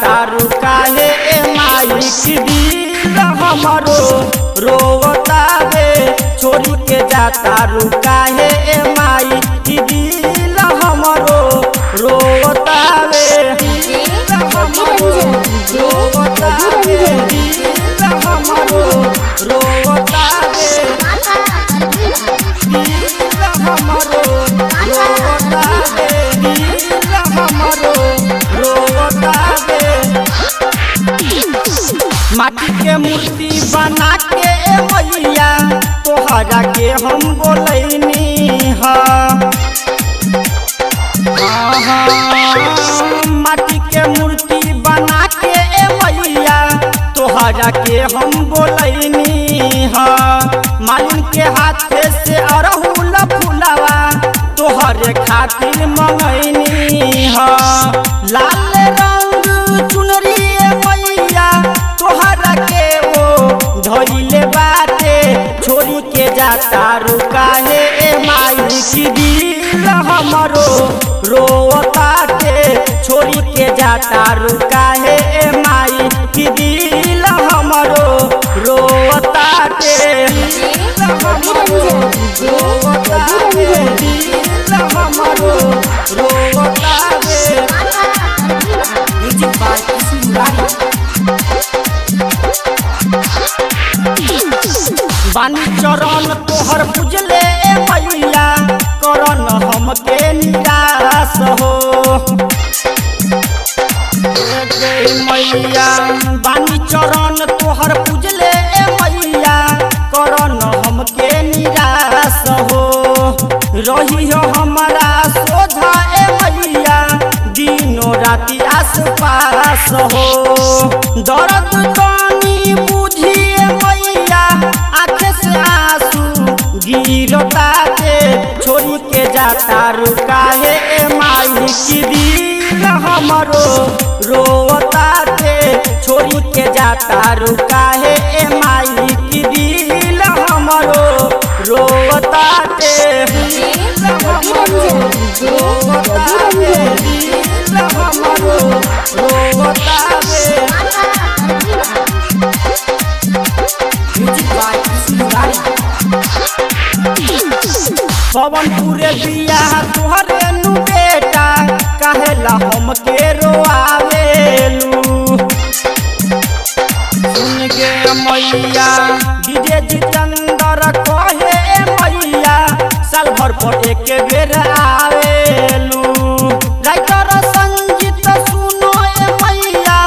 जाता रुकाहे माई की दिल हमरो रोवतावे छोड़ी के जाता रुकाहे माई की दिल हमरो रोवतावे रोवतावे दिल हमरो रोवतावे दिल हमरो रोवतावे दिल हमरो रोवतावे। माटी के मूर्ति बना के मैया तोहरा के हम बोलैनी माटी के मूर्ति बना के मैया तोहरा के हम बोलैनी मालिन के हाथे से अरहुल फुलावा तोहरे खातिर मंगैनी लाल रंग चुनरी मैया तोहरा के वो धइले बाटे छोड़ी के जाता रुकाहे माई की दिल हमरो रोवताटे छोड़ी के जाता रुकाहे माई की दिल हमरो रोवताटे दिल हमरो रोवताटे दिल हमरो रोवताटे। बानी चरण तोहर पूजले मैया करन हमके निराश हो मैया बानी चरण तोहर पूजले मैया करन हमके निराश हो रही हो हमारा सोझा मैया दिनों राति आस पास हो दर्द तनी बुझिए मैया आँखें से आंसू गिरताते छोड़ी के जाता रुकाहे माई की दिल हमरो रोवताते छोड़ी के जाता रुकाहे माई की दिल हमरो रोवताते दिल हमरो रोवताते दिल हमरो रोवताते। पवनपुरे बिया तुहरे नु बेटा कहेला हमके रोआवेलू सुन गे मैया डीजे जितेंद्र कहे मैया साल भर पर एक बेर आवेलू राइटर संगीत सुनो मैया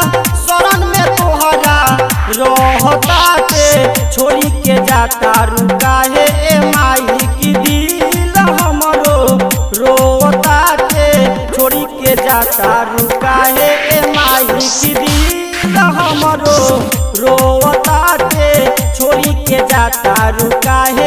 शरण में तोहरा रहताते छोड़ी के जाता रुकाहे माई की दिल हमरो रोवताते छोड़ी के जाता रुकाहे माई की दिल हमरो रोवताते छोड़ी के जाता रुकाहे